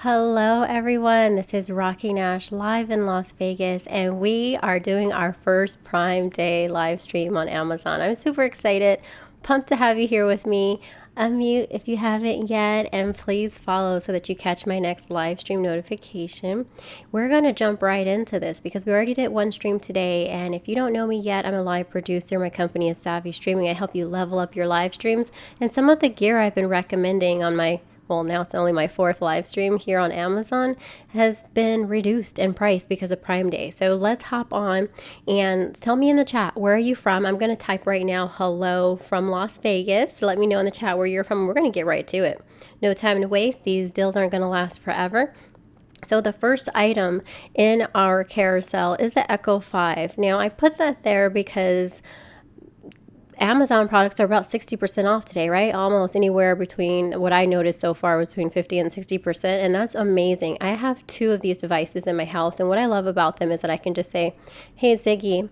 Hello, everyone. This is Rocky Nash live in Las Vegas, and we are doing our first Prime Day live stream on Amazon. I'm super excited, pumped to have you here with me. Unmute if you haven't yet, and please follow so that you catch my next live stream notification. We're going to jump right into this because we already did one stream today, and if you don't know me yet, I'm a live producer. My company is Savvy Streaming. I help you level up your live streams, and some of the gear I've been recommending on my now it's only my fourth live stream here on Amazon, has been reduced in price because of Prime Day. So let's hop on and tell me in the chat, where are you from? I'm going to type right now, hello from Las Vegas. So let me know in the chat where you're from. We're going to get right to it. No time to waste. These deals aren't going to last forever. So the first item in our carousel is the Echo 5. Now I put that there because Amazon products are about 60% off today, right? Almost anywhere between what I noticed so far between 50 and 60%. And that's amazing. I have two of these devices in my house. And what I love about them is that I can just say, hey, Ziggy,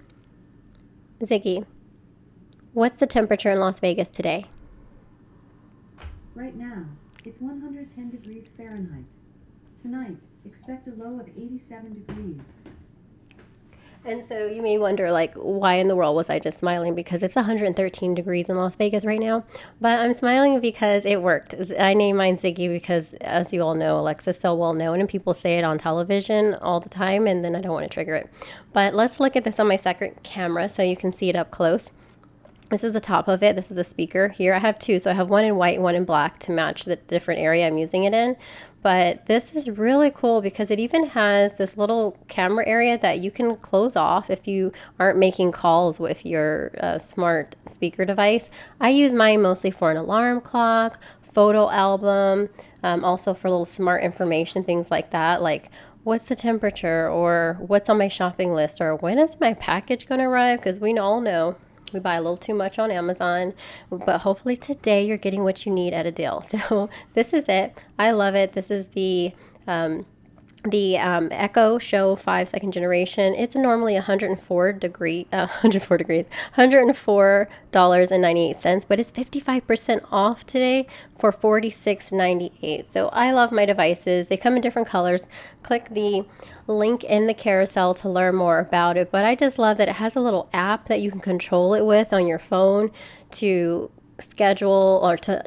what's the temperature in Las Vegas today? Right now, it's 110 degrees Fahrenheit. Tonight, expect a low of 87 degrees. And so you may wonder, like, why in the world was I just smiling? Because it's 113 degrees in Las Vegas right now. But I'm smiling because it worked. I named mine Ziggy because, as you all know, Alexa's so well known and people say it on television all the time, and then I don't want to trigger it. But let's look at this on my second camera so you can see it up close. This is the top of it. This is the speaker here. I have two, so I have one in white, one in black to match the different area I'm using it in. But this is really cool because it even has this little camera area that you can close off if you aren't making calls with your smart speaker device. I use mine mostly for an alarm clock, photo album, also for little smart information, things like that, like what's the temperature or what's on my shopping list or when is my package going to arrive, because we all know we buy a little too much on Amazon, but hopefully today you're getting what you need at a deal. So this is it. I love it. This is the Echo Show 5 second generation. It's normally $104.98, but it's 55% off today for $46.98. So I love my devices. They come in different colors. Click the link in the carousel to learn more about it. But I just love that it has a little app that you can control it with on your phone to schedule or to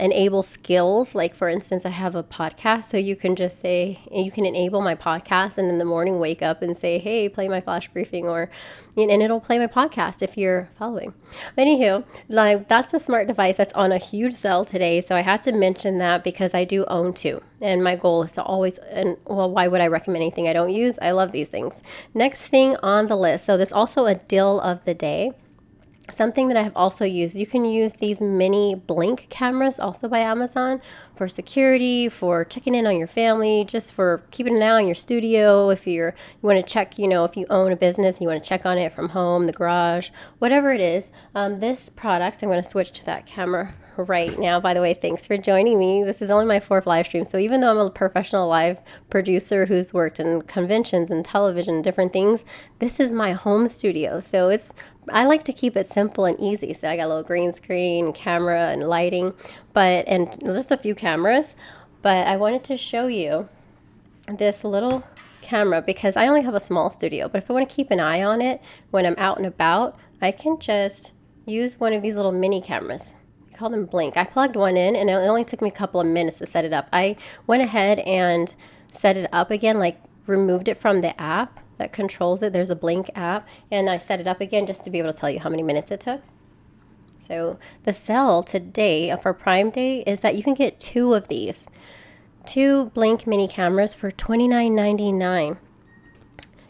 enable skills. Like, for instance, I have a podcast, so you can just say, you can enable my podcast and in the morning wake up and say, hey, play my flash briefing, or and it'll play my podcast if you're following. Anywho, like, that's a smart device that's on a huge sale today, so I had to mention that because I do own two, and my goal is to always, and well, why would I recommend anything I don't use? I love these things. Next thing on the list, so there's also a deal of the day. Something that I have also used, you can use these mini Blink cameras also by Amazon for security, for checking in on your family, just for keeping an eye on your studio. If you want to check, if you own a business, you want to check on it from home, the garage, whatever it is. This product, I'm going to switch to that camera right now. By the way, thanks for joining me. This is only my fourth live stream. So even though I'm a professional live producer who's worked in conventions and television and different things, this is my home studio. So I like to keep it simple and easy. So I got a little green screen, camera, and lighting, and just a few cameras. But I wanted to show you this little camera because I only have a small studio. But if I want to keep an eye on it when I'm out and about, I can just use one of these little mini cameras. I call them Blink. I plugged one in, and it only took me a couple of minutes to set it up. I went ahead and set it up again, like removed it from the app that controls it. There's a Blink app, and I set it up again just to be able to tell you how many minutes it took. So the sale today for Prime Day is that you can get two of these, two Blink mini cameras for $29.99.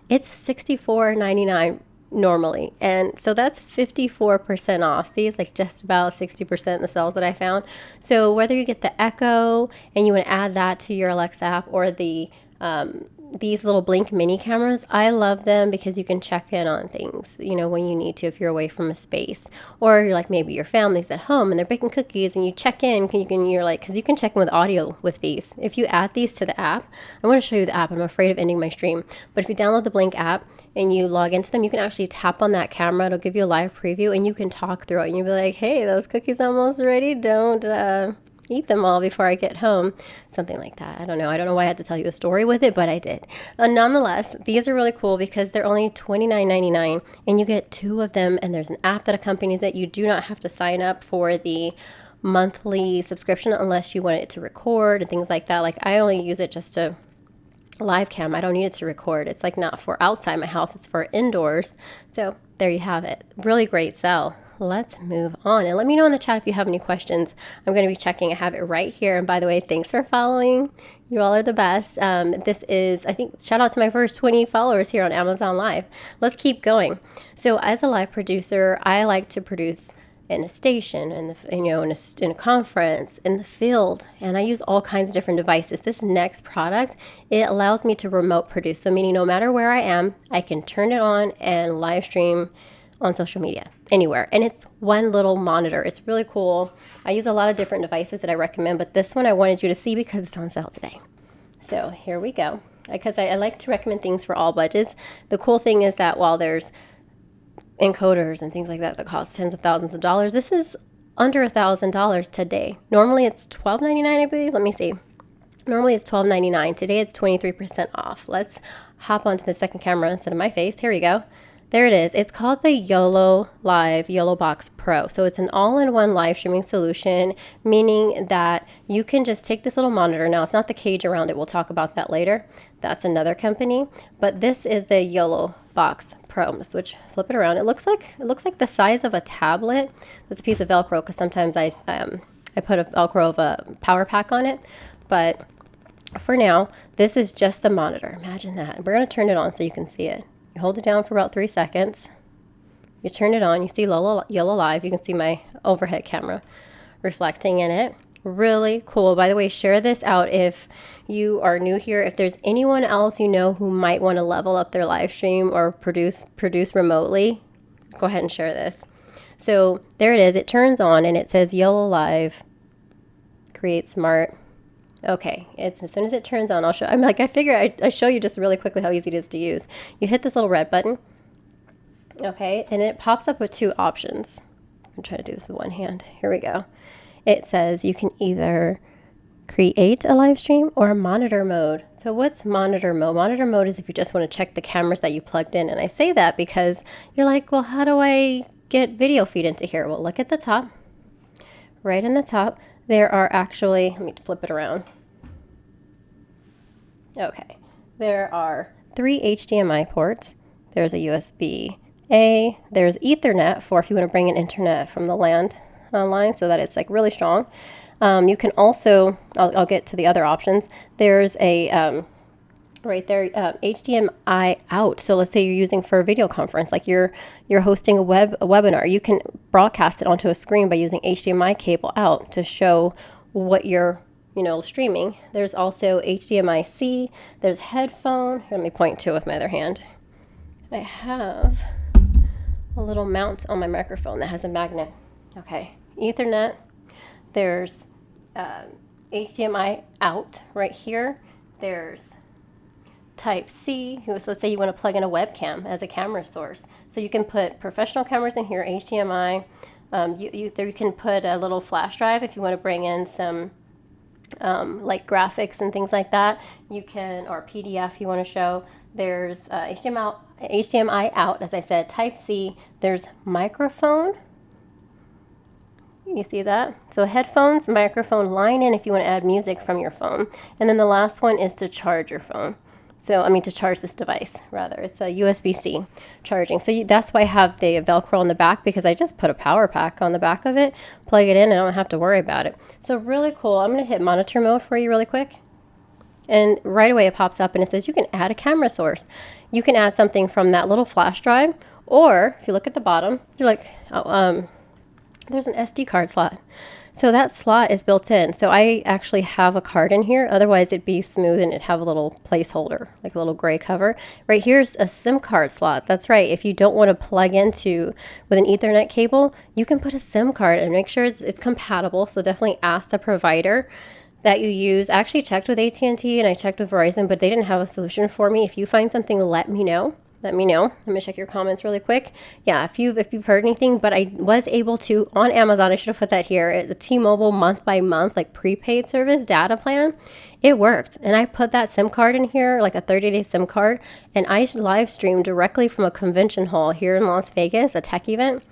It's $64.99 normally, and so that's 54% off. See, it's like just about 60% in the sales that I found. So whether you get the Echo and you want to add that to your Alexa app, or the these little Blink mini cameras, I love them because you can check in on things, when you need to, if you're away from a space, or you're like, maybe your family's at home and they're baking cookies and you check in, because you can check in with audio with these. If you add these to the app, I want to show you the app. I'm afraid of ending my stream, but if you download the Blink app and you log into them, you can actually tap on that camera. It'll give you a live preview and you can talk through it, and you'll be like, hey, those cookies almost ready. Don't eat them all before I get home. Something like that. I don't know. I don't know why I had to tell you a story with it, but I did. Nonetheless, these are really cool because they're only $29.99 and you get 2 of them, and there's an app that accompanies it. You do not have to sign up for the monthly subscription unless you want it to record and things like that. Like I only use it just to live cam. I don't need it to record. It's like not for outside my house, it's for indoors. So there you have it. Really great sell. Let's move on, and let me know in the chat if you have any questions. I'm going to be checking. I have it right here. And by the way, thanks for following. You all are the best. This is, I think, shout out to my first 20 followers here on Amazon Live. Let's keep going. So as a live producer, I like to produce in a station, in a conference, in the field, and I use all kinds of different devices. This next product, it allows me to remote produce. So meaning no matter where I am, I can turn it on and live stream on social media anywhere. And it's one little monitor. It's really cool. I use a lot of different devices that I recommend, but this one I wanted you to see because it's on sale today. So here we go. Because I like to recommend things for all budgets. The cool thing is that while there's encoders and things like that cost tens of thousands of dollars, this is under $1,000 today. Normally it's $12.99, I believe. Let me see. Normally it's $12.99. Today it's 23% off. Let's hop onto the second camera instead of my face. Here we go. There it is. It's called the YOLO Live YOLO Box Pro. So it's an all-in-one live streaming solution, meaning that you can just take this little monitor. Now, it's not the cage around it. We'll talk about that later. That's another company. But this is the YOLO Box Pro. I'm going to flip it around. It looks like the size of a tablet. That's a piece of Velcro because sometimes I put a Velcro of a power pack on it. But for now, this is just the monitor. Imagine that. We're going to turn it on so you can see it. You hold it down for about 3 seconds. You turn it on. You see YOLO Live. You can see my overhead camera reflecting in it. Really cool. By the way, share this out if you are new here. If there's anyone else you know who might want to level up their live stream or produce remotely, go ahead and share this. So there it is. It turns on and it says YOLO Live, create smart. Okay, it's as soon as it turns on, I'll show. I'm like, I figure I show you just really quickly how easy it is to use. You hit this little red button, okay, and it pops up with 2 options. I'm trying to do this with one hand. Here we go. It says you can either create a live stream or a monitor mode. So what's monitor mode? Monitor mode is if you just want to check the cameras that you plugged in. And I say that because you're like, well, how do I get video feed into here? Well, look at the top. Right in the top, there are actually, let me flip it around. Okay, there are 3 HDMI ports. There's a USB-A. There's Ethernet for if you want to bring in internet from the land online, so that it's like really strong. You can also, I'll get to the other options. There's a right there, HDMI out. So let's say you're using for a video conference, like you're hosting a webinar. You can broadcast it onto a screen by using HDMI cable out to show what you're streaming. There's also HDMI-C. There's headphone. Let me point to it with my other hand. I have a little mount on my microphone that has a magnet. Okay, Ethernet. There's HDMI out right here. There's Type-C. So let's say you want to plug in a webcam as a camera source. So you can put professional cameras in here, HDMI. You can put a little flash drive if you want to bring in some like graphics and things like that. You can, or PDF you want to show. There's HDMI out, as I said, Type-C. There's microphone. You see that? So headphones, microphone, line in if you want to add music from your phone. And then the last one is to charge your phone. So, to charge this device, rather. It's a USB-C charging. So that's why I have the Velcro on the back, because I just put a power pack on the back of it, plug it in, and I don't have to worry about it. So really cool. I'm going to hit monitor mode for you really quick. And right away it pops up and it says you can add a camera source. You can add something from that little flash drive, or if you look at the bottom, you're like, there's an SD card slot. So that slot is built in. So I actually have a card in here. Otherwise it'd be smooth and it'd have a little placeholder, like a little gray cover. Right here's a SIM card slot. That's right. If you don't want to plug into with an Ethernet cable, you can put a SIM card and make sure it's compatible. So definitely ask the provider that you use. I actually checked with AT&T and I checked with Verizon, but they didn't have a solution for me. If you find something, let me know. let me know. Let me check your comments really quick. Yeah, if you've heard anything, but I was able to on Amazon, I should have put that here. It's a T-Mobile month by month, like prepaid service data plan. It worked. And I put that SIM card in here, like a 30-day SIM card, and I live streamed directly from a convention hall here in Las Vegas, a tech event,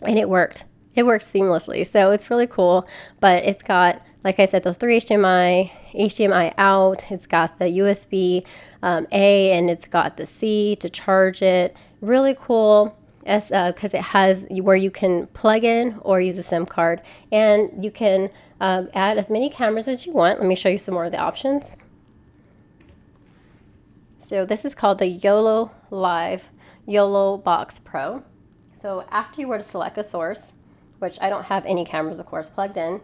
and it worked. It works seamlessly. So it's really cool, but it's got, like I said, those 3 HDMI out. It's got the USB A, and it's got the C to charge it. Really cool, because it has where you can plug in or use a SIM card, and you can add as many cameras as you want. Let me show you some more of the options. So this is called the YOLO Live YOLO Box Pro. So after you were to select a source, which I don't have any cameras, of course, plugged in,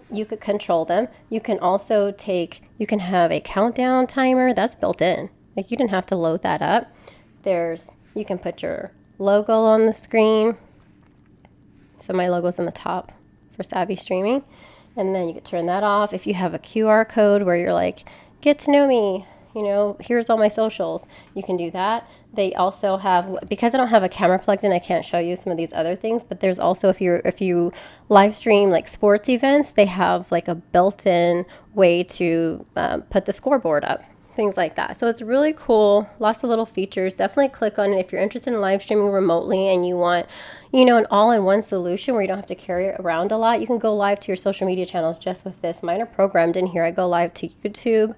you could control them. You can also you can have a countdown timer that's built in. Like, you didn't have to load that up. You can put your logo on the screen. So my logo's on the top for Savvy Streaming. And then you can turn that off. If you have a QR code where you're like, get to know me, here's all my socials, you can do that. They also have, because I don't have a camera plugged in, I can't show you some of these other things, but there's also, if you live stream like sports events, they have like a built-in way to put the scoreboard up, things like that. So it's really cool, lots of little features. Definitely click on it if you're interested in live streaming remotely and you want, an all-in-one solution where you don't have to carry it around a lot. You can go live to your social media channels just with this. Mine are programmed in here. I go live to YouTube.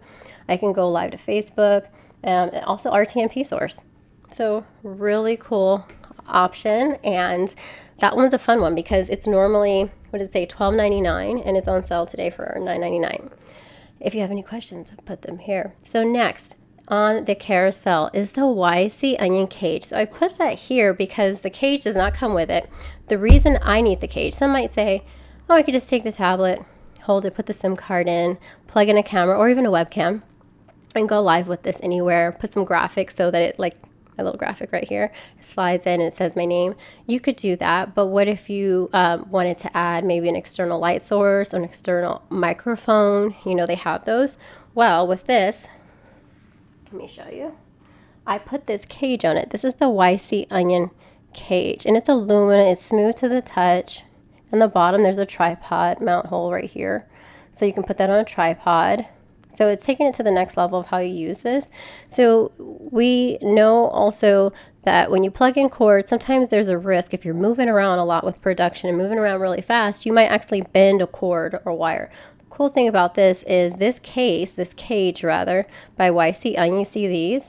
I can go live to Facebook, and also RTMP source. So really cool option, and that one's a fun one because it's normally, what does it say, $12.99, and it's on sale today for $9.99. If you have any questions, put them here. So next on the carousel is the YC Onion cage. So I put that here because the cage does not come with it. The reason I need the cage, some might say, oh, I could just take the tablet, hold it, put the SIM card in, plug in a camera or even a webcam, and go live with this anywhere. Put some graphics so that it, like my little graphic right here, slides in and it says my name. You could do that, but what if you wanted to add maybe an external light source or an external microphone? They have those. Well, with this, let me show you. I put this cage on it. This is the YC Onion cage, and it's aluminum. It's smooth to the touch. On the bottom, there's a tripod mount hole right here, so you can put that on a tripod. So it's taking it to the next level of how you use this. So we know also that when you plug in cords, sometimes there's a risk if you're moving around a lot with production and moving around really fast, you might actually bend a cord or wire. The cool thing about this is this cage by YC Onion, you see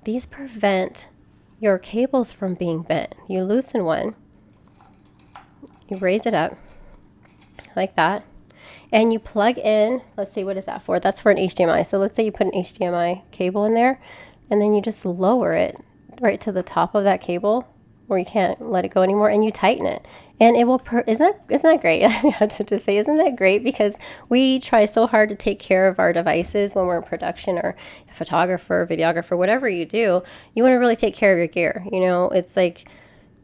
these prevent your cables from being bent. You loosen one, you raise it up like that, and you plug in, let's see, what is that for? That's for an HDMI. So let's say you put an HDMI cable in there, and then you just lower it right to the top of that cable where you can't let it go anymore, and you tighten it. And it will, isn't that great? I have to just say, isn't that great? Because we try so hard to take care of our devices when we're in production, or a photographer, videographer, whatever you do, you want to really take care of your gear. It's like,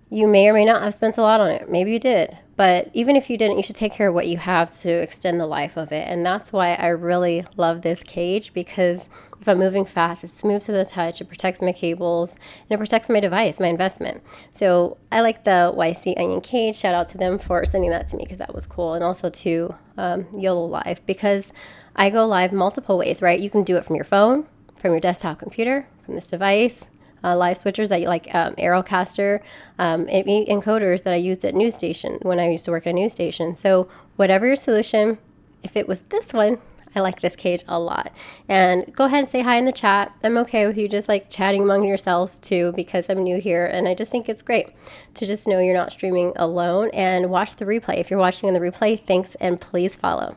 you may or may not have spent a lot on it. Maybe you did. But even if you didn't, you should take care of what you have to extend the life of it. And that's why I really love this cage, because if I'm moving fast, it's smooth to the touch, it protects my cables, and it protects my device, my investment. So I like the YC Onion cage. Shout out to them for sending that to me, because that was cool. And also to YOLO Live, because I go live multiple ways, right? You can do it from your phone, from your desktop computer, from this device. Live switchers that you like, Aerocaster, encoders that I used at news station when I used to work at a news station. So whatever your solution, if it was this one, I like this cage a lot. And go ahead and say hi in the chat. I'm okay with you just like chatting among yourselves too, because I'm new here, and I just think it's great to just know you're not streaming alone, and watch the replay. If you're watching in the replay, thanks, and please follow.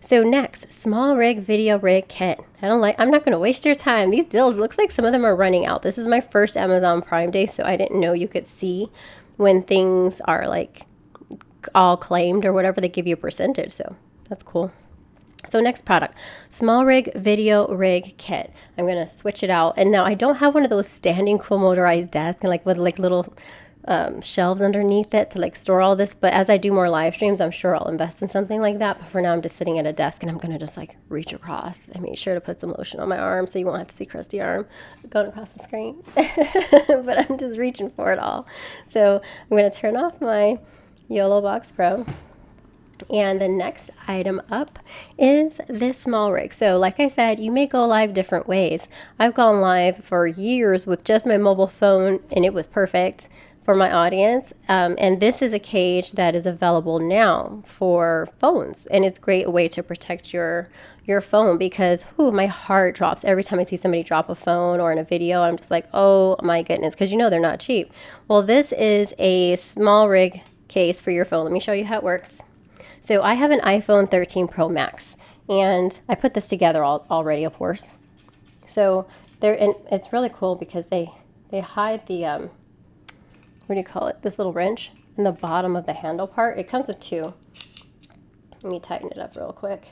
So next, small rig video rig kit. I'm not going to waste your time. These deals, looks like some of them are running out. This is my first Amazon Prime Day, so I didn't know you could see when things are like all claimed or whatever. They give you a percentage, so that's cool. So next product, small rig video rig kit. I'm going to switch it out. And now I don't have one of those standing cool motorized desks, and like with like little shelves underneath it to like store all this. But as I do more live streams, I'm sure I'll invest in something like that. But for now, I'm just sitting at a desk and I'm going to just like reach across and make sure to put some lotion on my arm so you won't have to see crusty arm going across the screen. But I'm just reaching for it all. So I'm going to turn off my YOLO Box Pro. And the next item up is this small rig. So like I said, you may go live different ways. I've gone live for years with just my mobile phone and it was perfect for my audience. And this is a cage that is available now for phones. And it's a great way to protect your phone because my heart drops every time I see somebody drop a phone or in a video. I'm just like, oh my goodness, because you know they're not cheap. Well, this is a small rig case for your phone. Let me show you how it works. So I have an iPhone 13 Pro Max, and I put this together already, of course. So and it's really cool because they hide the, what do you call it, this little wrench in the bottom of the handle part. It comes with two. Let me tighten it up real quick.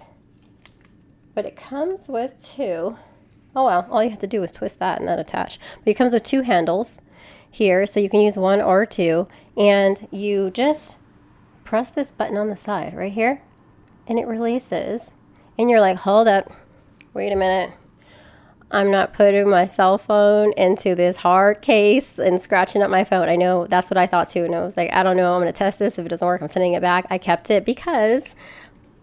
But it comes with two. Oh well, all you have to do is twist that and that attach. But it comes with two handles here, so you can use one or two, and you just press this button on the side right here and it releases and you're like, hold up, wait a minute, I'm not putting my cell phone into this hard case and scratching up my phone. I know that's what I thought too, and I was like, I don't know, I'm going to test this. If it doesn't work, I'm sending it back. I kept it because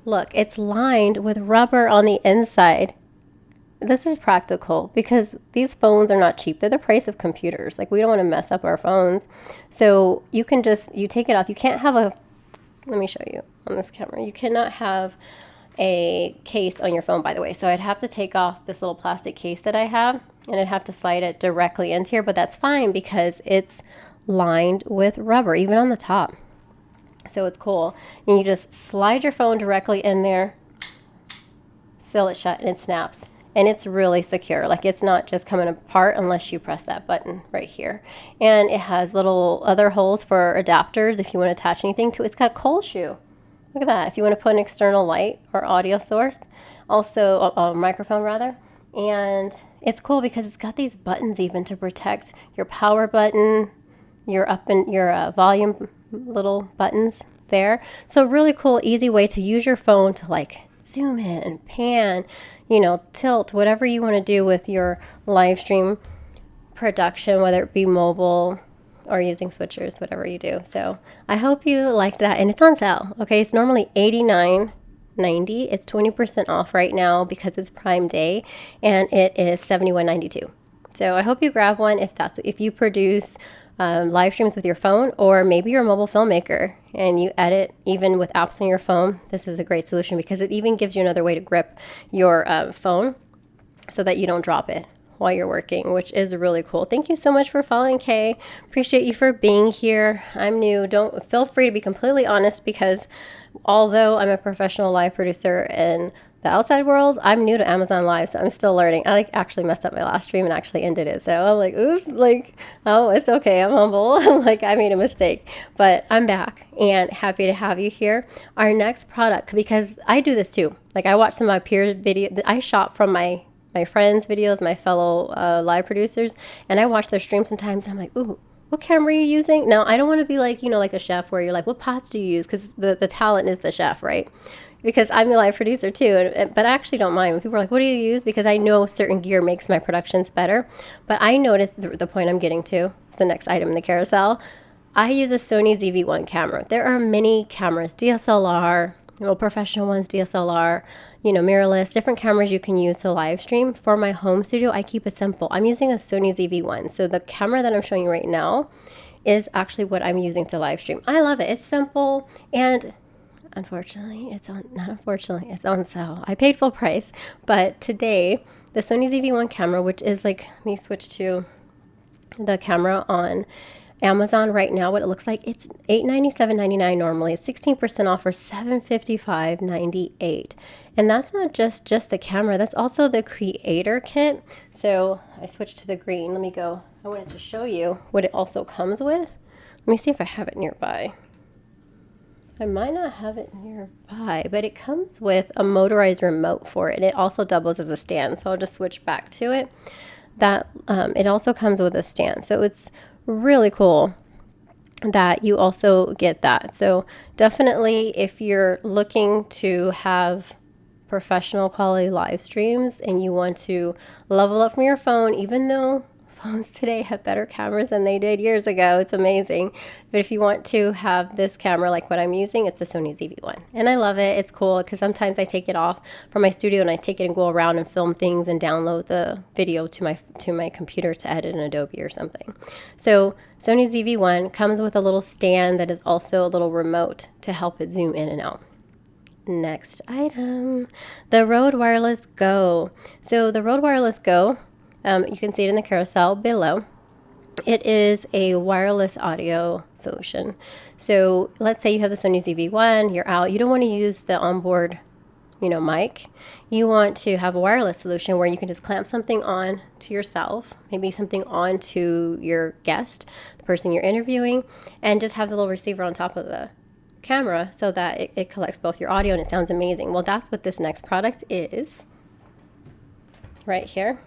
look, it's lined with rubber on the inside. This is practical because these phones are not cheap. They're the price of computers. Like, we don't want to mess up our phones. So you can you take it off. You can't have let me show you on this camera. You cannot have a case on your phone, by the way. So I'd have to take off this little plastic case that I have and I'd have to slide it directly into here, but that's fine because it's lined with rubber, even on the top. So it's cool. And you just slide your phone directly in there, seal it shut, and it snaps. And it's really secure. Like, it's not just coming apart unless you press that button right here. And it has little other holes for adapters if you want to attach anything to it. It's got a cold shoe. Look at that. If you want to put an external light or audio source, also a microphone rather. And it's cool because it's got these buttons even to protect your power button, your up and your volume little buttons there. So really cool, easy way to use your phone to like zoom in and pan, tilt, whatever you want to do with your live stream production, whether it be mobile or using switchers, whatever you do. So I hope you liked that. And it's on sale. Okay, it's normally $89.90. It's 20% off right now because it's Prime Day, and it is $71.92. So I hope you grab one if you produce live streams with your phone, or maybe you're a mobile filmmaker and you edit even with apps on your phone. This is a great solution because it even gives you another way to grip your phone so that you don't drop it while you're working, which is really cool. Thank you so much for following, Kay. Appreciate you for being here. I'm new. Don't feel free to be completely honest, because although I'm a professional live producer in the outside world, I'm new to Amazon Live, so I'm still learning. I actually messed up my last stream and actually ended it. So I'm like, oops, oh, it's okay. I'm humble. I made a mistake, but I'm back and happy to have you here. Our next product, because I do this too. I watch some of my peers' video. I shop from my friends' videos, my fellow live producers, and I watch their streams sometimes. And I'm like, ooh, what camera are you using? Now, I don't want to be like a chef where you're like, what pots do you use? Because the talent is the chef, right? Because I'm a live producer too, but I actually don't mind when people are like, what do you use? Because I know certain gear makes my productions better. But I noticed the point I'm getting to is the next item in the carousel. I use a Sony ZV-1 camera. There are many cameras, DSLR, professional ones, DSLR, mirrorless, different cameras you can use to live stream. For my home studio, I keep it simple. I'm using a Sony ZV-1. So the camera that I'm showing you right now is actually what I'm using to live stream. I love it. It's simple, and unfortunately, it's on sale. I paid full price, but today, the Sony ZV-1 camera, which is let me switch to the camera on Amazon right now, what it looks like, it's $897.99 normally. It's 16% off for $755.98. And that's not just the camera, that's also the creator kit. So I switched to the green. Let me go. I wanted to show you what it also comes with. Let me see if I have it nearby. I might not have it nearby, but it comes with a motorized remote for it. And it also doubles as a stand. So I'll just switch back to it. It also comes with a stand. So it's really cool. really cool. that you also get that. So definitely, if you're looking to have professional quality live streams and you want to level up from your phone, even though phones today have better cameras than they did years ago, it's amazing. But if you want to have this camera like what I'm using, it's the Sony ZV-1. And I love it. It's cool because sometimes I take it off from my studio and I take it and go around and film things and download the video to my computer to edit in Adobe or something. So Sony ZV-1 comes with a little stand that is also a little remote to help it zoom in and out. Next item, the Rode Wireless Go. So the Rode Wireless Go, you can see it in the carousel below. It is a wireless audio solution. So let's say you have the Sony ZV-1, you're out, you don't want to use the onboard, mic. You want to have a wireless solution where you can just clamp something on to yourself, maybe something on to your guest, the person you're interviewing, and just have the little receiver on top of the camera so that it collects both your audio and it sounds amazing. Well, that's what this next product is right here.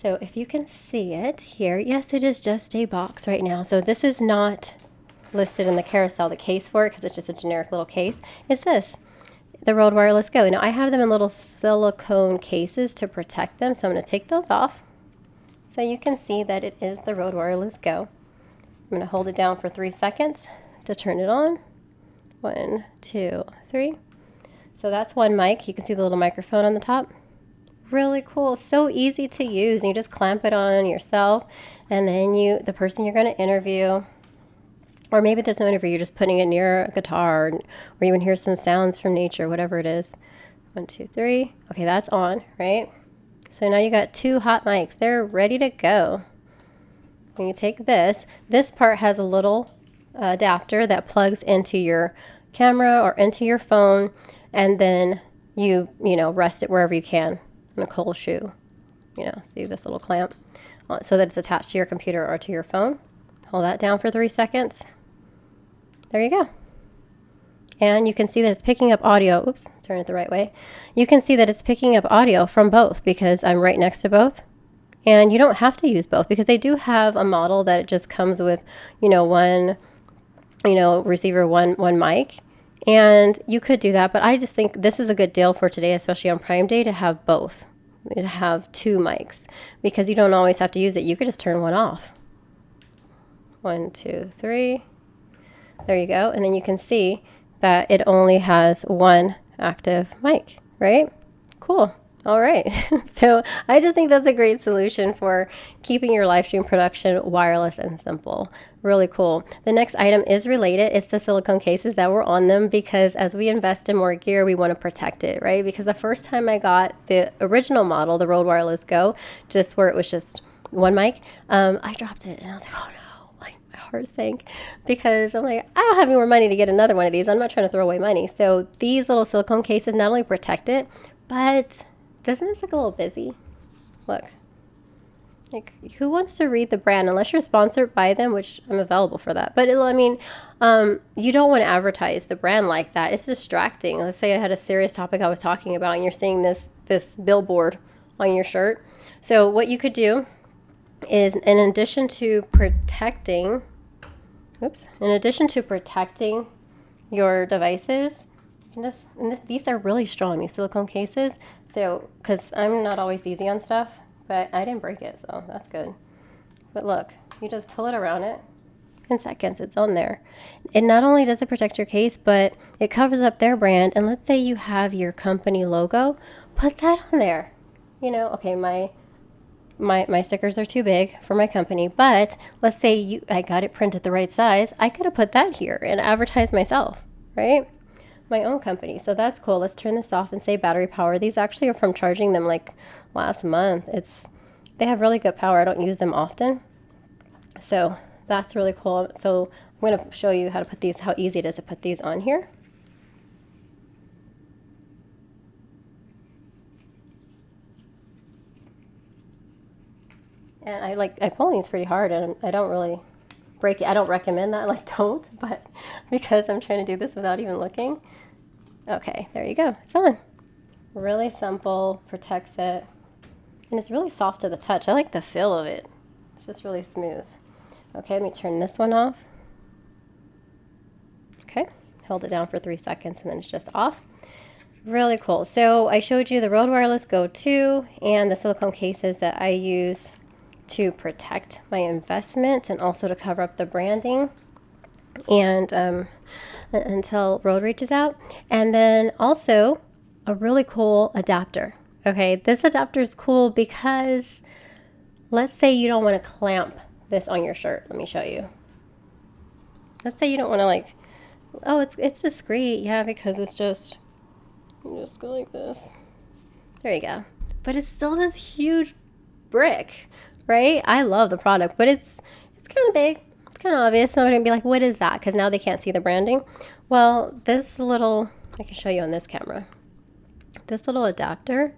So if you can see it here, yes, it is just a box right now. So this is not listed in the carousel, the case for it, because it's just a generic little case. It's this, the Rode Wireless Go. Now I have them in little silicone cases to protect them. So I'm going to take those off so you can see that it is the Rode Wireless Go. I'm going to hold it down for 3 seconds to turn it on. 1, 2, 3. So that's one mic. You can see the little microphone on the top. Really cool. So easy to use. You just clamp it on yourself, and then the person you're going to interview, or maybe there's no interview, you're just putting it near a guitar, or you can hear some sounds from nature, whatever it is. 1, 2, 3. Okay, that's on, right? So now you got 2 hot mics. They're ready to go. When you take this part has a little adapter that plugs into your camera or into your phone, and then you rest it wherever you can in a cold shoe. See this little clamp so that it's attached to your computer or to your phone. Hold that down for 3 seconds. There you go. And you can see that it's picking up audio. Oops, turn it the right way. You can see that it's picking up audio from both because I'm right next to both. And you don't have to use both because they do have a model that it just comes with, one, receiver, one mic. And you could do that, but I just think this is a good deal for today, especially on Prime Day, to have both, to have 2 mics, because you don't always have to use it. You could just turn one off. 1, 2, 3. There you go. And then you can see that it only has 1 active mic, right? Cool. All right. So I just think that's a great solution for keeping your live stream production wireless and simple. Really cool. The next item is related. It's the silicone cases that were on them, because as we invest in more gear, we want to protect it, right? Because the first time I got the original model, the Rode Wireless Go, just where it was just 1 mic, I dropped it and I was like, oh no, like my heart sank, because I'm like, I don't have any more money to get another one of these. I'm not trying to throw away money. So these little silicone cases not only protect it, but doesn't this look a little busy? Look. Like, who wants to read the brand unless you're sponsored by them, which I'm available for that. But you don't want to advertise the brand like that. It's distracting. Let's say I had a serious topic I was talking about and you're seeing this billboard on your shirt. So what you could do is, in addition to protecting your devices, these are really strong, these silicone cases. So, because I'm not always easy on stuff, but I didn't break it, so that's good. But look, you just pull it around it. In seconds, it's on there. And not only does it protect your case, but it covers up their brand. And let's say you have your company logo, put that on there. Okay, my stickers are too big for my company, but let's say I got it printed the right size. I could have put that here and advertised myself, right? My own company. So that's cool. Let's turn this off and say battery power. These actually are from charging them like last month. They have really good power. I don't use them often. So that's really cool. So I'm going to show you how easy it is to put these on here. And I pull these pretty hard, and I don't really break it. I don't recommend that, don't, but because I'm trying to do this without even looking. Okay, there you go. It's on. Really simple, protects it, and it's really soft to the touch. I like the feel of it. It's just really smooth. Okay, let me turn this one off. Okay, held it down for 3 seconds and then it's just off. Really cool. So I showed you the Rode Wireless Go 2 and the silicone cases that I use to protect my investment and also to cover up the branding and until Rode reaches out. And then also a really cool adapter. Okay, this adapter is cool because let's say you don't want to clamp this on your shirt. Let me show you. Let's say you don't want to like, oh, it's discreet. Yeah, because it's just, you just go like this. There you go. But it's still this huge brick, right? I love the product, but it's kind of big. It's kind of obvious. So I'm going to be like, what is that? Because now they can't see the branding. Well, this little, I can show you on this camera. This little adapter,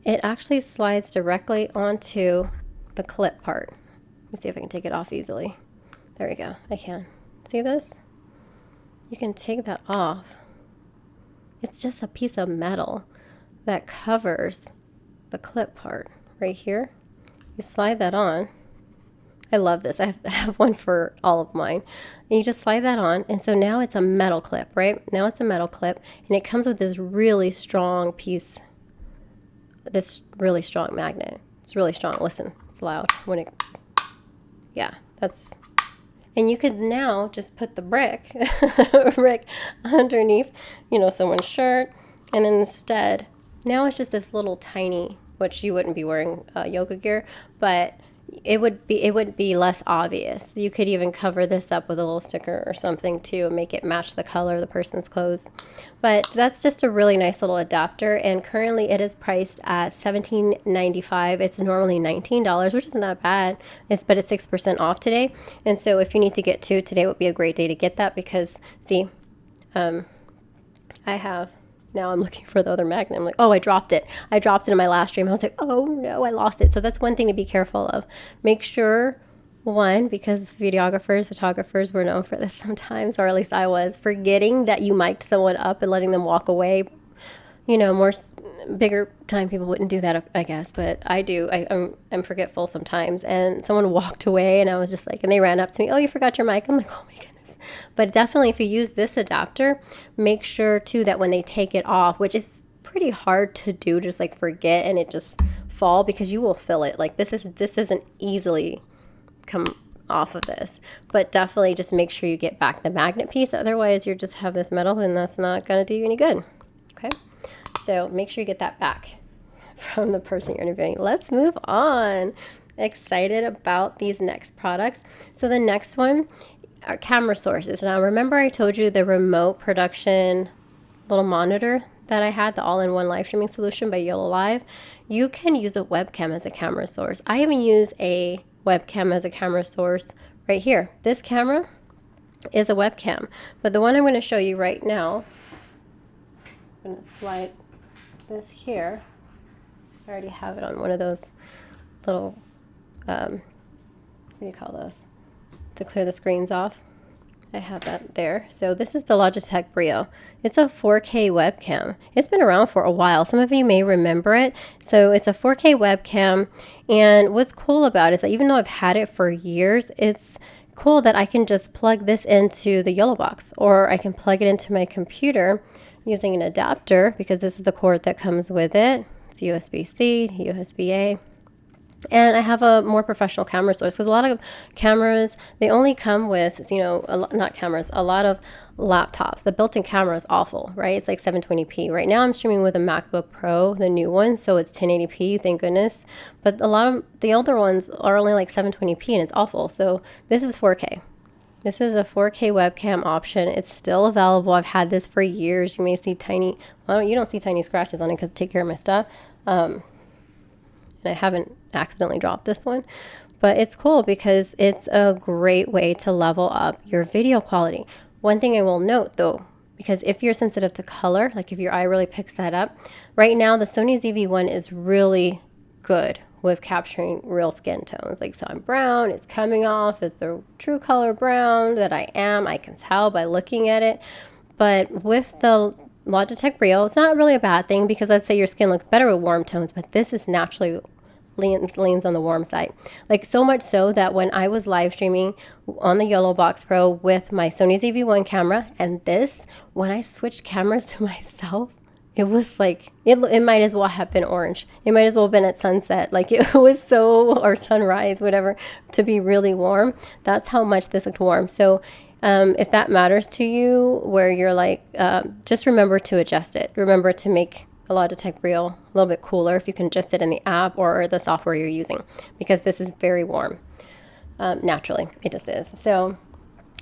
it actually slides directly onto the clip part. Let me see if I can take it off easily. There we go. I can. See this? You can take that off. It's just a piece of metal that covers the clip part right here. You slide that on. I love this. I have one for all of mine. And you just slide that on, and so now it's a metal clip, right? Now it's a metal clip, and it comes with this really strong piece, this really strong magnet. It's really strong. Listen, it's loud when it, yeah, that's, and you could now just put the brick, brick underneath, you know, someone's shirt, and instead, now it's just this little tiny, which you wouldn't be wearing yoga gear, but it would be less obvious. You could even cover this up with a little sticker or something too and make it match the color of the person's clothes. But that's just a really nice little adapter, and currently it is priced at $17.95. It's normally $19, which is not bad. But it's 6% off today. And so if you need to get two, today would be a great day to get that because see, I have, now I'm looking for the other magnet. I'm like, oh, I dropped it. I dropped it in my last stream. I was like, oh no, I lost it. So that's one thing to be careful of. Make sure, one, because videographers, photographers were known for this sometimes, or at least I was, forgetting that you mic'd someone up and letting them walk away. You know, bigger time people wouldn't do that, I guess, but I do. I'm forgetful sometimes. And someone walked away and I was just like, and they ran up to me, oh, you forgot your mic. I'm like, oh my goodness. But definitely if you use this adapter, make sure too that when they take it off, which is pretty hard to do, just like forget and it just fall because you will feel it. Like this isn't easily come off of this, but definitely just make sure you get back the magnet piece. Otherwise you just have this metal and that's not going to do you any good. Okay. So make sure you get that back from the person you're interviewing. Let's move on. Excited about these next products. So the next one, our camera sources. Now remember I told you the remote production little monitor that I had, the all-in-one live streaming solution by Yellow Live. You can use a webcam as a camera source. I even use a webcam as a camera source right here. This camera is a webcam, but the one I'm going to show you right now, I'm going to slide this here. I already have it on one of those little, what do you call those? To clear the screens off. I have that there. So this is the Logitech Brio. It's a 4K webcam. It's been around for a while. Some of you may remember it. So it's a 4K webcam. And what's cool about it is that even though I've had it for years, it's cool that I can just plug this into the Yellow box, or I can plug it into my computer using an adapter because this is the cord that comes with it. It's USB-C, USB-A. And I have a more professional camera source because a lot of cameras, they only come with, you know, a lot of laptops. The built-in camera is awful, right? It's like 720p. Right now I'm streaming with a MacBook Pro, the new one, so it's 1080p, thank goodness. But a lot of the older ones are only like 720p and it's awful. So this is 4K. This is a 4K webcam option. It's still available. I've had this for years. You may see tiny, well, you don't see tiny scratches on it because I take care of my stuff. And I haven't accidentally dropped this one, but it's cool because it's a great way to level up your video quality. One thing I will note though, because if you're sensitive to color, like if your eye really picks that up, right now the Sony ZV-1 is really good with capturing real skin tones. Like, so I'm brown, it's coming off as the true color brown that I am. I can tell by looking at it. But with the Logitech Brio, it's not really a bad thing because let's say your skin looks better with warm tones, but this is naturally leans on the warm side. Like so much so that when I was live streaming on the Yellow Box Pro with my Sony ZV-1 camera and this, when I switched cameras to myself, it was like, it might as well have been orange. It might as well have been at sunset. Like it was so, or sunrise, whatever, to be really warm. That's how much this looked warm. So if that matters to you, where you're like, just remember to adjust it. Remember to make a Logitech Brio a little bit cooler if you can adjust it in the app or the software you're using, because this is very warm. Naturally, it just is. So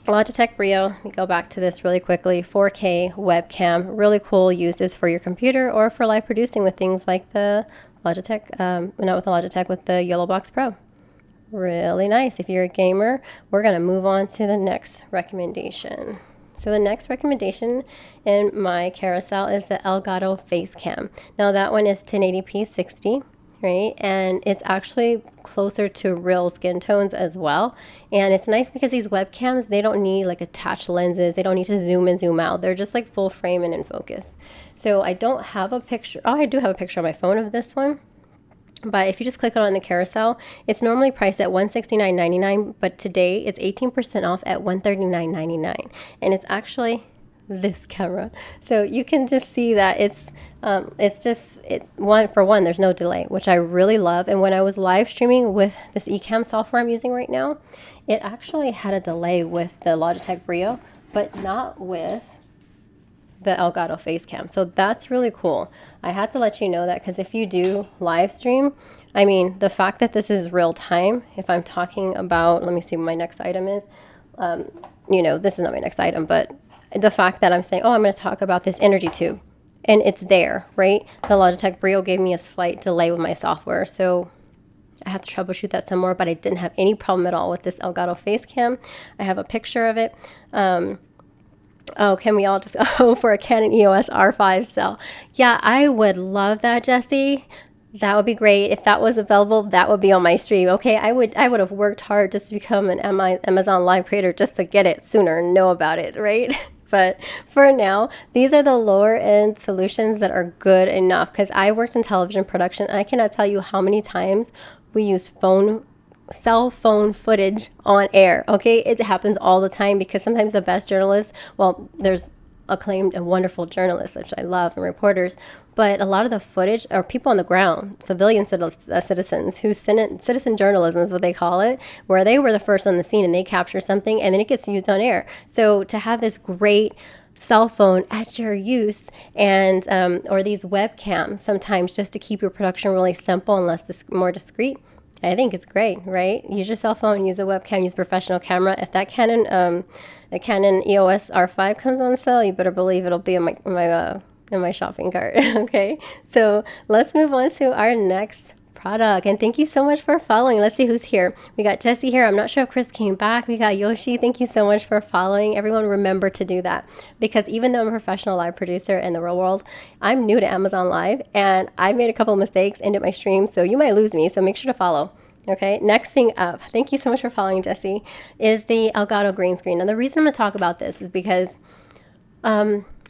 Logitech Brio, let me go back to this really quickly. 4K webcam, really cool uses for your computer or for live producing with things like the Logitech, not with the Logitech, with the Yellow Box Pro. Really nice. If you're a gamer, we're going to move on to the next recommendation. So the next recommendation in my carousel is the Elgato Face Cam. Now that one is 1080p 60. Right? And it's actually closer to real skin tones as well. And it's nice because these webcams, they don't need like attached lenses. They don't need to zoom in, zoom out. They're just like full frame and in focus. So I don't have a picture. Oh, I do have a picture on my phone of this one. But if you just click on it in the carousel, it's normally priced at $169.99, but today it's 18% off at $139.99. And it's actually this camera. So you can just see that it's just one, there's no delay, which I really love. And when I was live streaming with this Ecamm software I'm using right now, it actually had a delay with the Logitech Brio, but not with the Elgato Face Cam. So that's really cool. I had to let you know that because if you do live stream, I mean, the fact that this is real time, if I'm talking about, let me see what my next item is. This is not my next item, but the fact that I'm saying, oh, I'm going to talk about this energy tube, and it's there, right? The Logitech Brio gave me a slight delay with my software, so I have to troubleshoot that some more, but I didn't have any problem at all with this Elgato Face Cam. I have a picture of it. Can we all just go for a Canon EOS R5 cell? Yeah, I would love that, Jesse. That would be great. If that was available, that would be on my stream. Okay, I would have worked hard just to become an Amazon Live creator just to get it sooner and know about it, right? But for now, these are the lower end solutions that are good enough, because I worked in television production and I cannot tell you how many times we used cell phone footage on air. Okay, it happens all the time because sometimes the best journalists, well, there's acclaimed and wonderful journalists, which I love, and reporters, but a lot of the footage are people on the ground, civilian citizens who citizen journalism is what they call it, where they were the first on the scene and they capture something and then it gets used on air. So to have this great cell phone at your use, and or these webcams sometimes just to keep your production really simple and more discreet, I think it's great, right? Use your cell phone, use a webcam, use a professional camera. If that Canon EOS R5 comes on sale, you better believe it'll be in my shopping cart. Okay, so let's move on to our next product. And thank you so much for following. Let's see who's here. We got Jesse here. I'm not sure if Chris came back. We got Yoshi. Thank you so much for following. Everyone, remember to do that, because even though I'm a professional live producer in the real world, I'm new to Amazon Live and I made a couple of mistakes into my stream, so you might lose me. So make sure to follow. Okay, next thing up, thank you so much for following, Jesse, is the Elgato green screen. And the reason I'm going to talk about this is because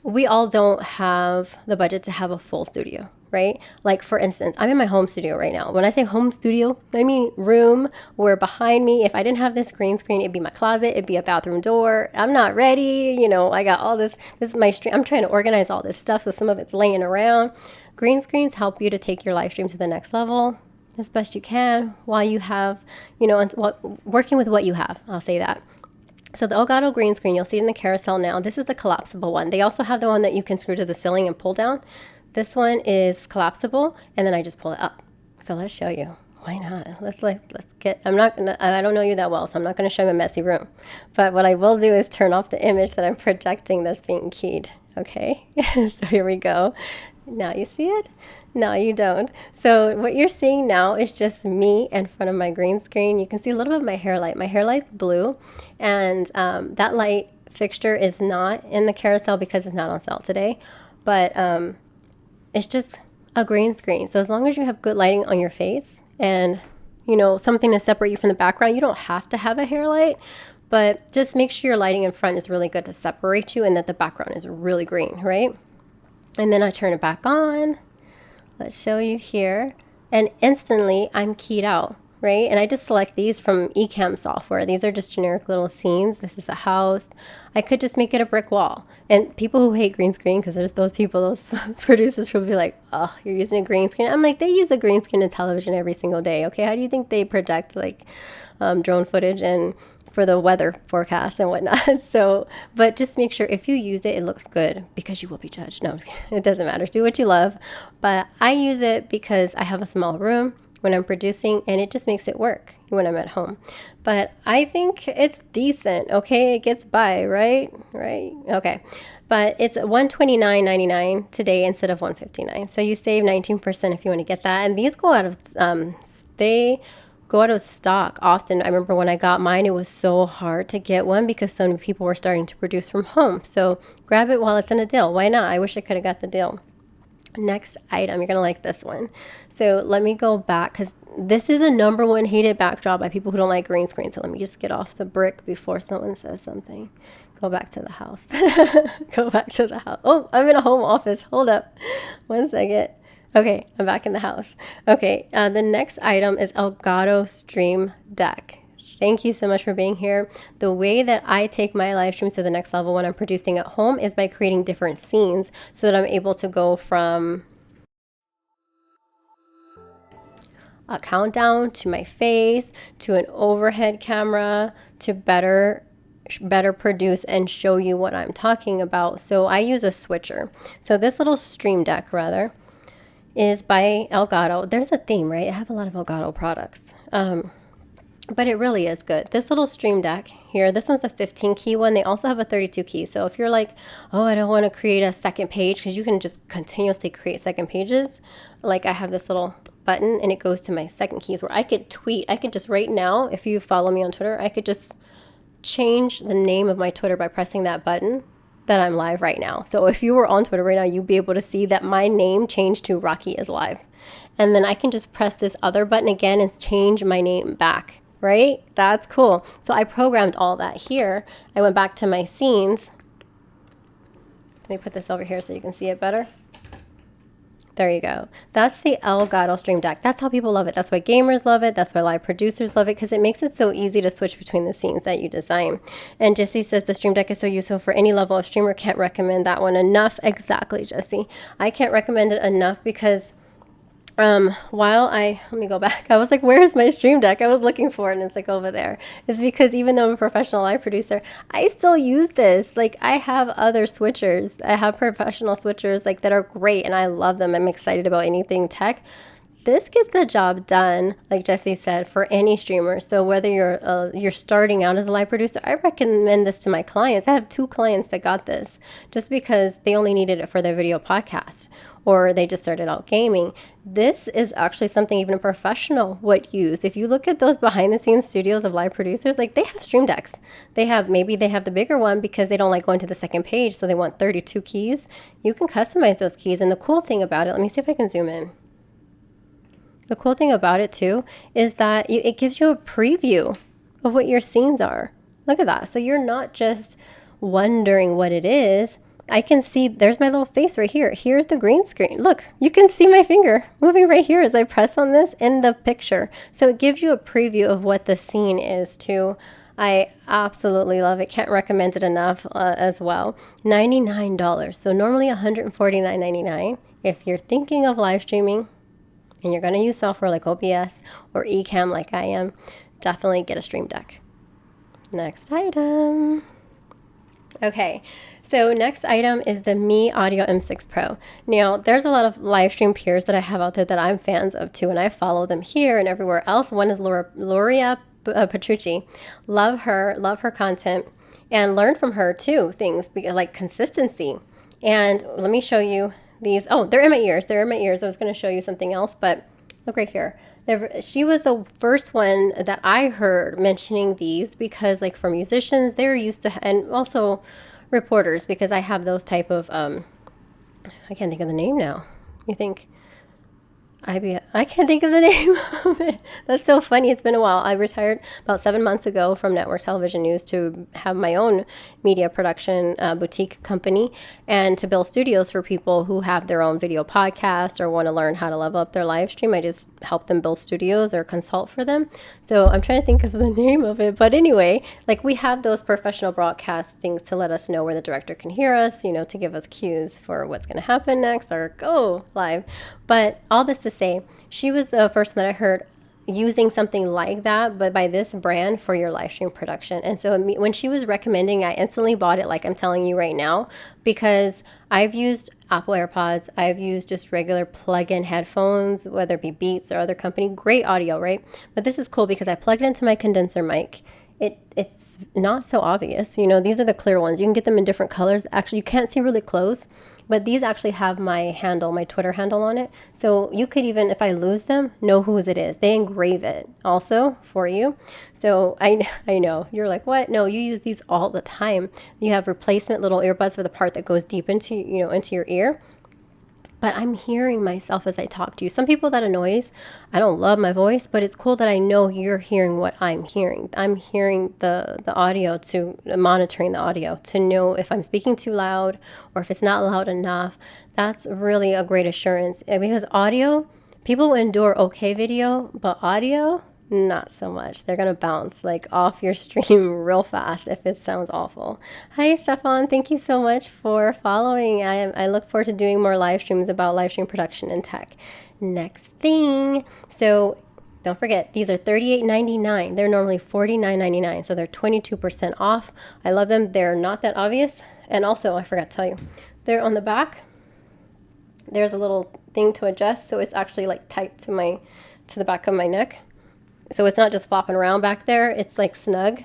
we all don't have the budget to have a full studio, right? Like, for instance, I'm in my home studio right now. When I say home studio, I mean room where behind me, if I didn't have this green screen, it'd be my closet, it'd be a bathroom door. I'm not ready. I got all this is my stream. I'm trying to organize all this stuff, so some of it's laying around. Green screens help you to take your live stream to the next level as best you can while you have, working with what you have. I'll say that. So the Elgato green screen, you'll see it in the carousel now. This is the collapsible one. They also have the one that you can screw to the ceiling and pull down. This one is collapsible, and then I just pull it up. So let's show you. Why not? Let's get, I don't know you that well, so I'm not gonna show you a messy room. But what I will do is turn off the image that I'm projecting that's being keyed. Okay, so here we go. Now you see it? No, you don't. So what you're seeing now is just me in front of my green screen. You can see a little bit of my hair light. My hair light's blue, and that light fixture is not in the carousel because it's not on sale today, but it's just a green screen. So as long as you have good lighting on your face and, something to separate you from the background, you don't have to have a hair light, but just make sure your lighting in front is really good to separate you and that the background is really green, right? And then I turn it back on. Let's show you here. and instantly I'm keyed out, right? And I just select these from Ecamm software. These are just generic little scenes. This is a house. I could just make it a brick wall. And people who hate green screen, because there's those people, those producers who will be like, oh, you're using a green screen. I'm like, they use a green screen in television every single day. Okay, how do you think they project like drone footage and for the weather forecast and whatnot? So, but just make sure if you use it, it looks good, because you will be judged. No, it doesn't matter. Do what you love. But I use it because I have a small room when I'm producing, and it just makes it work when I'm at home. But I think it's decent. Okay, it gets by, right? Okay. But it's $129.99 today instead of $159. So you save 19% if you want to get that. And these go out of they go out of stock often. I remember when I got mine, it was so hard to get one because so many people were starting to produce from home. So grab it while it's in a deal. Why not? I wish I could have got the deal. Next item, you're going to like this one. So let me go back, because this is the number one hated backdrop by people who don't like green screen. So let me just get off the brick before someone says something. Go back to the house. Go back to the house. Oh, I'm in a home office. Hold up. 1 second. Okay, I'm back in the house. Okay, the next item is Elgato Stream Deck. Thank you so much for being here. The way that I take my live streams to the next level when I'm producing at home is by creating different scenes so that I'm able to go from a countdown to my face to an overhead camera to better produce and show you what I'm talking about. So I use a switcher. So this little Stream Deck rather is by Elgato. There's a theme, right? I have a lot of Elgato products. But it really is good. This little Stream Deck here, this one's the 15 key one. They also have a 32 key. So if you're like, oh, I don't want to create a second page, because you can just continuously create second pages. Like I have this little button and it goes to my second keys where I could tweet. I could just right now, if you follow me on Twitter, I could just change the name of my Twitter by pressing that button that I'm live right now. So if you were on Twitter right now, you'd be able to see that my name changed to Rocky is live. And then I can just press this other button again and change my name back. Right? That's cool. So I programmed all that here. I went back to my scenes. Let me put this over here so you can see it better. There you go. That's the Elgato Stream Deck. That's how people love it. That's why gamers love it. That's why live producers love it, because it makes it so easy to switch between the scenes that you design. And Jesse says the Stream Deck is so useful for any level of streamer. Can't recommend that one enough. Exactly, Jesse. I can't recommend it enough because let me go back. I was like, where's my Stream Deck? I was looking for it and it's like over there. It's because even though I'm a professional live producer, I still use this. Like I have other switchers. I have professional switchers like that are great and I love them. I'm excited about anything tech. This gets the job done, like Jesse said, for any streamer. So whether you're starting out as a live producer, I recommend this to my clients. I have 2 clients that got this just because they only needed it for their video podcast, or they just started out gaming. This is actually something even a professional would use. If you look at those behind the scenes studios of live producers, like they have Stream Decks. Maybe they have the bigger one because they don't like going to the second page, so they want 32 keys. You can customize those keys. And the cool thing about it, let me see if I can zoom in. The cool thing about it too is that it gives you a preview of what your scenes are. Look at that. So you're not just wondering what it is. I can see, there's my little face right here. Here's the green screen. Look, you can see my finger moving right here as I press on this in the picture. So it gives you a preview of what the scene is too. I absolutely love it. Can't recommend it enough as well. $99. So normally $149.99. If you're thinking of live streaming and you're going to use software like OBS or Ecamm like I am, definitely get a Stream Deck. Next item. Okay, so next item is the Mi Audio M6 Pro. Now, there's a lot of live stream peers that I have out there that I'm fans of too, and I follow them here and everywhere else. One is Loria Petrucci. Love her content, and learn from her too, things like consistency. And let me show you these. Oh, they're in my ears. I was going to show you something else, but look right here. She was the first one that I heard mentioning these because, like, for musicians, they're used to, and also reporters, because I have those type of, I can't think of the name now. You think, I can't think of the name of it. That's so funny. It's been a while. I retired about 7 months ago from network television news to have my own media production boutique company and to build studios for people who have their own video podcast or want to learn how to level up their live stream. I just help them build studios or consult for them. So I'm trying to think of the name of it. But anyway, like we have those professional broadcast things to let us know where the director can hear us, to give us cues for what's going to happen next or go live. But all this to say, she was the first one that I heard using something like that, but by this brand for your live stream production. And so when she was recommending, I instantly bought it, like I'm telling you right now, because I've used Apple AirPods, I've used just regular plug-in headphones, whether it be Beats or other company, great audio, right? But this is cool because I plug it into my condenser mic. It's not so obvious. These are the clear ones. You can get them in different colors. Actually, you can't see really close, but these actually have my Twitter handle on it. So you could even, if I lose them, know whose it is. They engrave it also for you. So I know you're like, what? No, you use these all the time. You have replacement little earbuds for the part that goes deep into your ear. But I'm hearing myself as I talk to you. Some people that annoys. I don't love my voice, but it's cool that I know you're hearing what I'm hearing. I'm hearing the audio, monitoring the audio to know if I'm speaking too loud or if it's not loud enough. That's really a great assurance because audio, people will endure okay video, but audio, not so much. They're going to bounce like off your stream real fast if it sounds awful. Hi, Stefan. Thank you so much for following. I look forward to doing more live streams about live stream production and tech. Next thing. So don't forget, these are $38.99. They're normally $49.99. So they're 22% off. I love them. They're not that obvious. And also, I forgot to tell you, they're on the back. There's a little thing to adjust. So it's actually like tight to the back of my neck. So it's not just flopping around back there. It's like snug,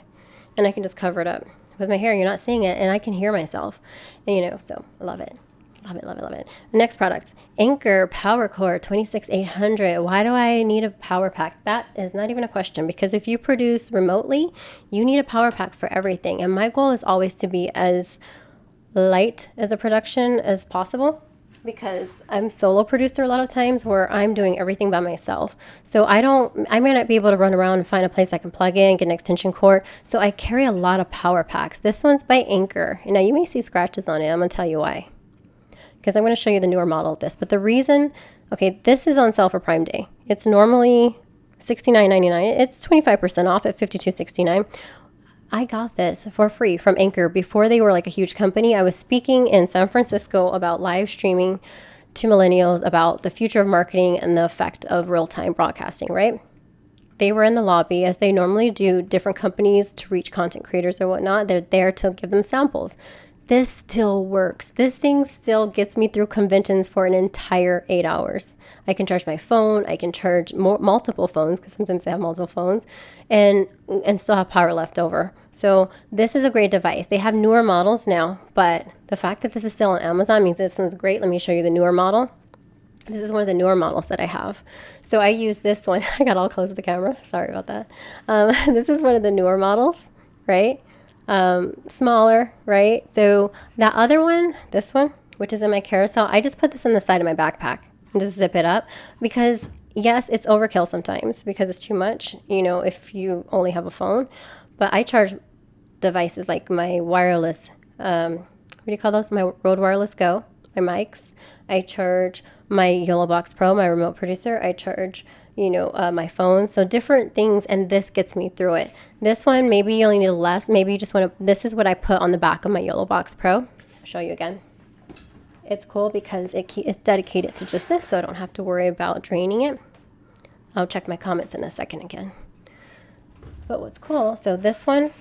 and I can just cover it up with my hair. You're not seeing it, and I can hear myself. And, so I love it. Love it, love it, love it. Next products, Anker Power Core 26800. Why do I need a power pack? That is not even a question, because if you produce remotely, you need a power pack for everything. And my goal is always to be as light as a production as possible, because I'm solo producer a lot of times where I'm doing everything by myself. So I may not be able to run around and find a place I can plug in, get an extension cord. So I carry a lot of power packs. This one's by Anker. And now you may see scratches on it. I'm going to tell you why. Because I'm going to show you the newer model of this. But the reason, this is on sale for Prime Day. It's normally $69.99. It's 25% off at $52.69. I got this for free from Anker before they were like a huge company. I was speaking in San Francisco about live streaming to millennials about the future of marketing and the effect of real-time broadcasting, right? They were in the lobby, as they normally do, different companies to reach content creators or whatnot. They're there to give them samples. This still works. This thing still gets me through conventions for an entire 8 hours. I can charge my phone. I can charge multiple phones, because sometimes I have multiple phones, and still have power left over. So this is a great device. They have newer models now, but the fact that this is still on Amazon means this one's great. Let me show you the newer model. This is one of the newer models that I have. So I use this one. I got all close to the camera. Sorry about that. This is one of the newer models, right? Smaller, right? So that other one, this one, which is in my carousel, I just put this on the side of my backpack and just zip it up, because yes, it's overkill sometimes because it's too much, if you only have a phone. But I charge devices like my wireless, what do you call those? My Rode Wireless Go, my mics. I charge my YOLObox Pro, my remote producer. I charge my phone. So different things, and this gets me through it. This one, maybe you only need less. Maybe you just want to, this is what I put on the back of my YOLObox Pro. I'll show you again. It's cool because it's dedicated to just this, so I don't have to worry about draining it. I'll check my comments in a second again. But what's cool, so this one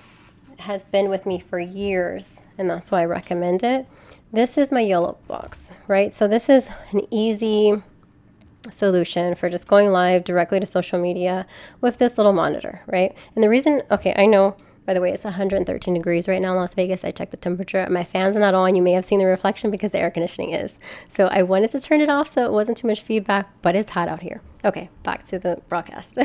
has been with me for years, and that's why I recommend it. This is my YOLObox, right? So this is an easy solution for just going live directly to social media with this little monitor, right? And the reason, I know, by the way, it's 113 degrees right now in Las Vegas. I checked the temperature. My fan's not on. You may have seen the reflection because the air conditioning is. So I wanted to turn it off so it wasn't too much feedback, but it's hot out here. Okay, back to the broadcast.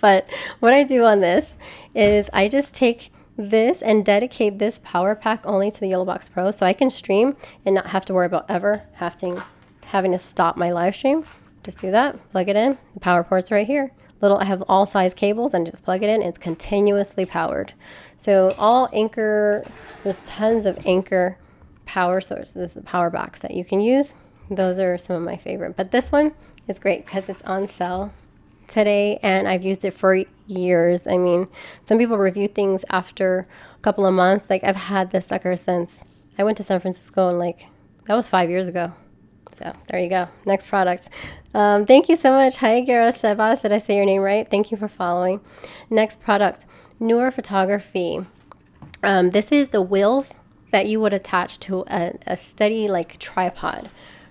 But what I do on this is I just take this and dedicate this power pack only to the YOLObox Pro, so I can stream and not have to worry about ever having to stop my live stream Just do that, plug it in. The power port's right here. I have all size cables and just plug it in. It's continuously powered. So all Anchor, there's tons of Anchor power sources, power banks that you can use. Those are some of my favorite. But this one is great because it's on sale today and I've used it for years. I mean, some people review things after a couple of months. Like I've had this sucker since I went to San Francisco and that was 5 years ago. So there you go. Next product. Thank you so much. Hi, Gara Sebas. Did I say your name right? Thank you for following. Next product, Newer Photography. This is the wheels that you would attach to a steady tripod,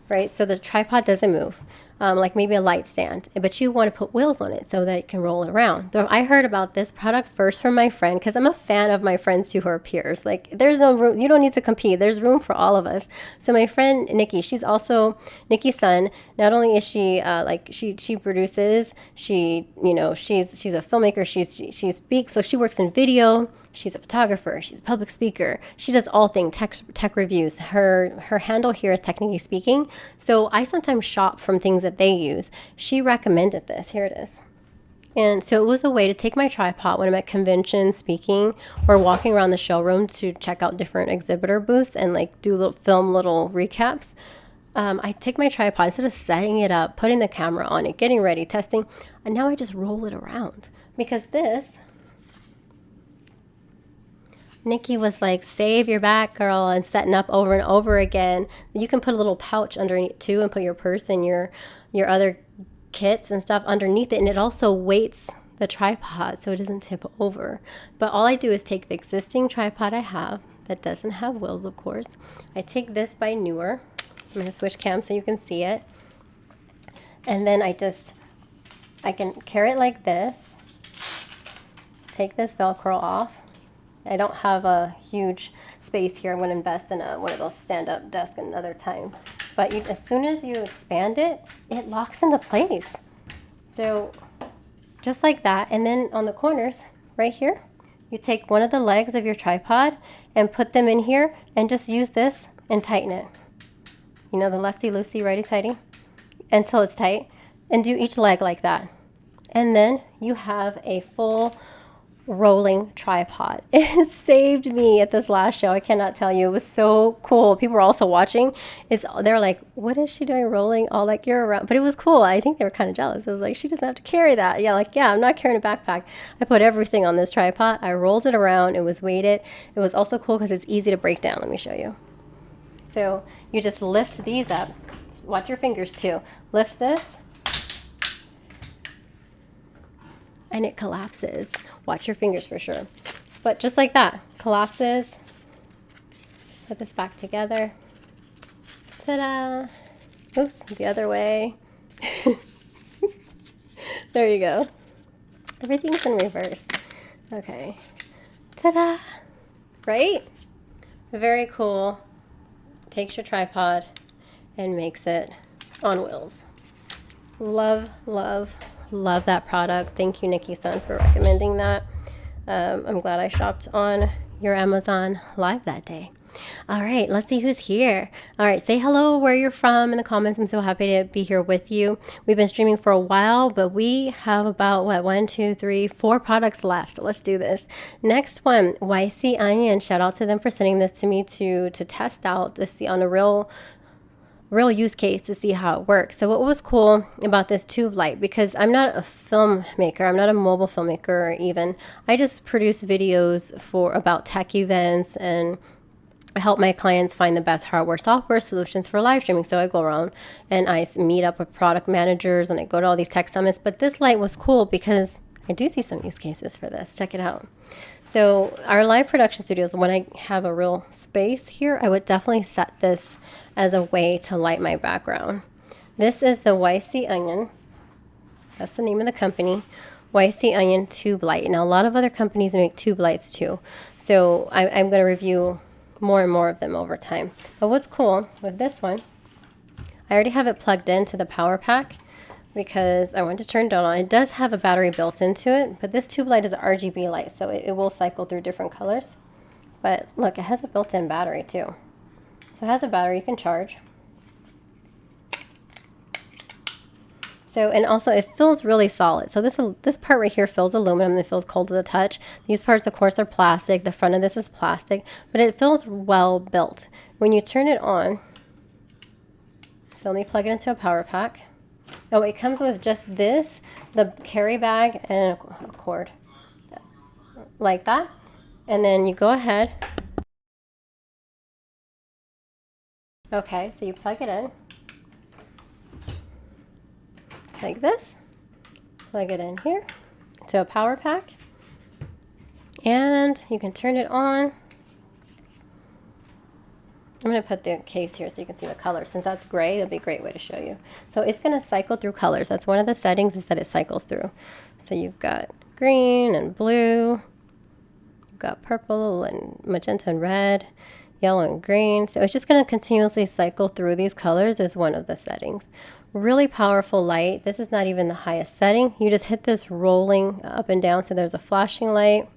right? So the tripod doesn't move. Like maybe a light stand, but you want to put wheels on it so that it can roll it around. I heard about this product first from my friend because I'm a fan of my friends too who are peers. Like there's no room, you don't need to compete. There's room for all of us. So my friend Nikki, she's also Nikki's son. Not only is she she produces, she's a filmmaker. She speaks, so she works in video. She's a photographer. She's a public speaker. She does all things tech reviews. Her handle here is Technically Speaking. So I sometimes shop from things that they use. She recommended this. Here it is. And so it was a way to take my tripod when I'm at conventions speaking or walking around the showroom to check out different exhibitor booths and film little recaps. I take my tripod instead of setting it up, putting the camera on it, getting ready, testing, and now I just roll it around because this. Nikki was like, save your back, girl, and setting up over and over again. You can put a little pouch underneath too and put your purse and your other kits and stuff underneath it. And it also weights the tripod so it doesn't tip over. But all I do is take the existing tripod I have that doesn't have wheels, of course. I take this by Newer. I'm going to switch cams so you can see it. And then I can carry it like this. Take this Velcro off. I don't have a huge space here. I'm going to invest in one of those stand-up desks another time. But as soon as you expand it, it locks into place. So just like that. And then on the corners right here, you take one of the legs of your tripod and put them in here and just use this and tighten it. You know, the lefty-loosey, righty-tighty, until it's tight. And do each leg like that. And then you have a full rolling tripod. It saved me at this last show. I cannot tell you. It was so cool. People were also watching. They're like, what is she doing rolling all like you're around? But it was cool. I think they were kind of jealous. I was like, she doesn't have to carry that. Yeah, I'm not carrying a backpack. I put everything on this tripod. I rolled it around. It was weighted. It was also cool because it's easy to break down. Let me show you. So you just lift these up. Watch your fingers too. Lift this. And it collapses. Watch your fingers for sure. But just like that, collapses. Put this back together. Ta-da! Oops, the other way. There you go. Everything's in reverse. Okay. Ta-da! Right? Very cool. Takes your tripod and makes it on wheels. Love, love, love that product. Thank you, Nikki Sun, for recommending that. I'm glad I shopped on your Amazon Live that day. All right, let's see who's here. All right, say hello, where you're from in the comments. I'm so happy to be here with you. We've been streaming for a while, but we have about, 4 products left. So let's do this. Next one, YC Onion. Shout out to them for sending this to me to test out, to see on a real use case to see how it works. So what was cool about this tube light, because I'm not a filmmaker, I'm not a mobile filmmaker even, I just produce videos about tech events and I help my clients find the best hardware software solutions for live streaming. So I go around and I meet up with product managers and I go to all these tech summits. But this light was cool because I do see some use cases for this. Check it out. So our live production studios, when I have a real space here, I would definitely set this as a way to light my background. This is the YC Onion. That's the name of the company. YC Onion tube light. Now a lot of other companies make tube lights too. So I'm going to review more and more of them over time. But what's cool with this one, I already have it plugged into the power pack because I want to turn it on. It does have a battery built into it, but this tube light is an RGB light, so it will cycle through different colors. But look, it has a built-in battery too. So it has a battery you can charge. So, and also it feels really solid. So this part right here feels aluminum. It feels cold to the touch. These parts, of course, are plastic. The front of this is plastic, but it feels well built. When you turn it on, so let me plug it into a power pack. Oh, it comes with just this, the carry bag, and a cord like that. And then you go ahead. Okay, so you plug it in like this. Plug it in here to a power pack. And you can turn it on. I'm going to put the case here so you can see the color. Since that's gray, it'll be a great way to show you. So it's going to cycle through colors. That's one of the settings, is that it cycles through. So you've got green and blue. You've got purple and magenta and red, yellow and green. So it's just going to continuously cycle through these colors as one of the settings. Really powerful light. This is not even the highest setting. You just hit this rolling up and down. So there's a flashing light.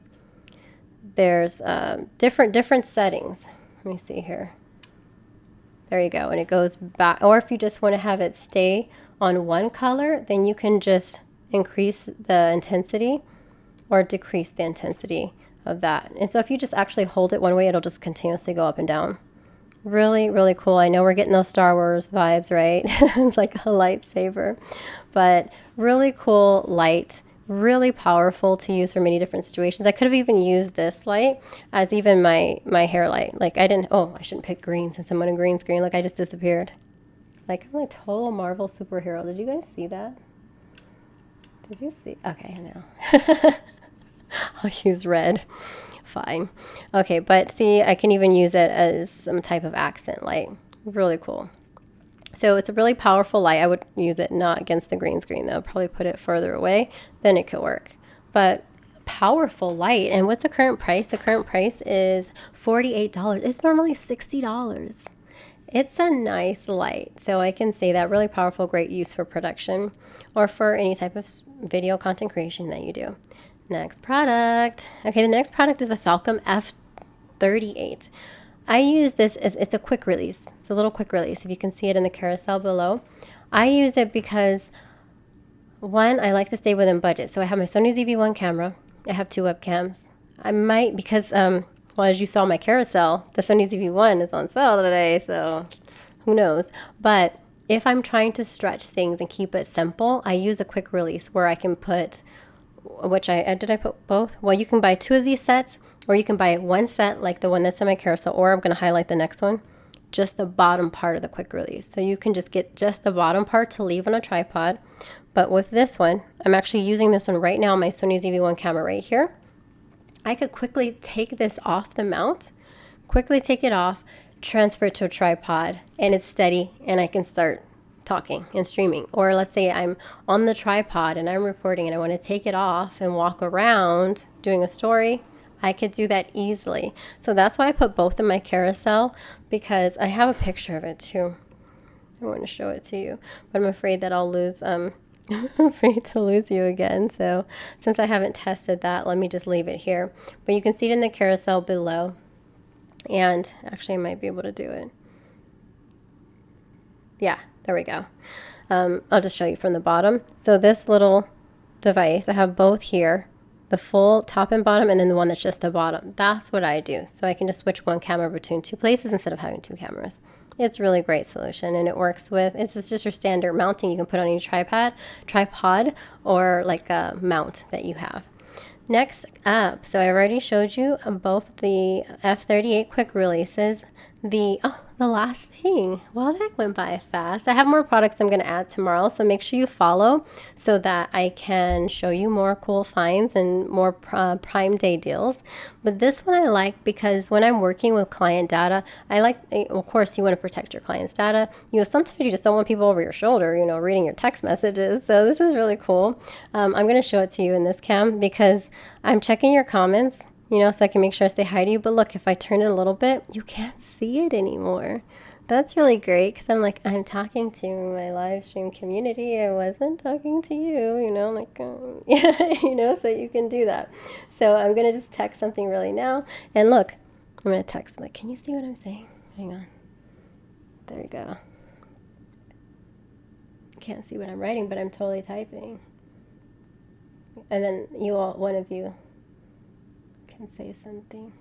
There's different settings. Let me see here. There you go. And it goes back. Or if you just want to have it stay on one color, then you can just increase the intensity or decrease the intensity of that. And so if you just actually hold it one way, it'll just continuously go up and down. Really, really cool. I know we're getting those Star Wars vibes, right? It's like a lightsaber, but really cool light, really powerful to use for many different situations. I could have even used this light as even my hair light. Like I shouldn't pick green since I'm on a green screen. Like I just disappeared. Like I'm a total Marvel superhero. Did you guys see that? Did you see? Okay, I know. I'll use red. Fine. Okay, but see, I can even use it as some type of accent light. Really cool. So it's a really powerful light. I would use it not against the green screen though. Probably put it further away, then it could work. But powerful light. And what's the current price? The current price is $48. It's normally $60. It's a nice light. So I can say that really powerful, great use for production or for any type of video content creation that you do. Next product. Okay, the next product is the Falcom F38. I use this as it's a quick release. It's a little quick release. If you can see it in the carousel below. I use it because, one, I like to stay within budget. So I have my Sony ZV-1 camera. I have 2 webcams. I might, because, well, as you saw my carousel, the Sony ZV-1 is on sale today, so who knows. But if I'm trying to stretch things and keep it simple, I use a quick release where I can put, did I put both? Well, you can buy 2 of these sets, or you can buy one set like the one that's in my carousel, or I'm going to highlight the next one, just the bottom part of the quick release. So you can just get just the bottom part to leave on a tripod. But with this one, I'm actually using this one right now on my Sony ZV-1 camera right here. I could quickly take this off the mount, quickly take it off, transfer it to a tripod, and it's steady, and I can start talking and streaming. Or let's say I'm on the tripod and I'm reporting and I want to take it off and walk around doing a story. I could do that easily. So that's why I put both in my carousel, because I have a picture of it too. I want to show it to you, but I'm afraid that I'll lose, I'm afraid to lose you again. So since I haven't tested that, let me just leave it here. But you can see it in the carousel below. And actually I might be able to do it. Yeah, there we go. I'll just show you from the bottom. So this little device, I have both here, the full top and bottom, and then the one that's just the bottom. That's what I do. So I can just switch one camera between 2 places instead of having 2 cameras. It's a really great solution, and it works with, it's just your standard mounting you can put on any tripod or like a mount that you have. Next up, so I already showed you both the F38 quick releases. The last thing, well, that went by fast. I have more products I'm going to add tomorrow, so make sure you follow so that I can show you more cool finds and more Prime Day deals. But this one I like because when I'm working with client data, I like, of course, you want to protect your client's data. Sometimes you just don't want people over your shoulder, reading your text messages. So this is really cool. I'm going to show it to you in this cam because I'm checking your comments, so I can make sure I say hi to you. But look, if I turn it a little bit, you can't see it anymore. That's really great because I'm talking to my live stream community. I wasn't talking to you, so you can do that. So I'm going to just text something really now. And look, I'm going to text, can you see what I'm saying? Hang on. There you go. Can't see what I'm writing, but I'm totally typing. And then one of you can say something.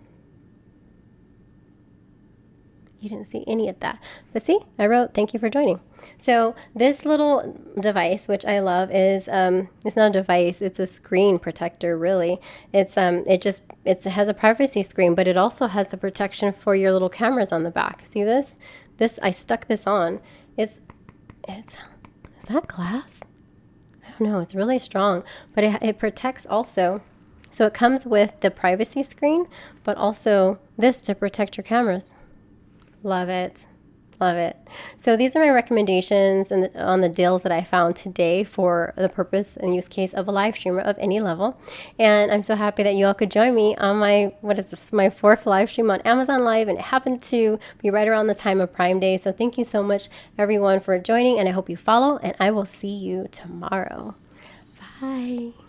You didn't see any of that. But see, I wrote, thank you for joining. So this little device, which I love, is it's not a device, it's a screen protector, really. It has a privacy screen, but it also has the protection for your little cameras on the back. See this? I stuck this on. Is that glass? I don't know, it's really strong, but it protects also. So it comes with the privacy screen, but also this to protect your cameras. Love it. Love it. So these are my recommendations on the deals that I found today for the purpose and use case of a live streamer of any level. And I'm so happy that you all could join me on my 4th live stream on Amazon Live, and it happened to be right around the time of Prime Day. So thank you so much, everyone, for joining, and I hope you follow, and I will see you tomorrow. Bye.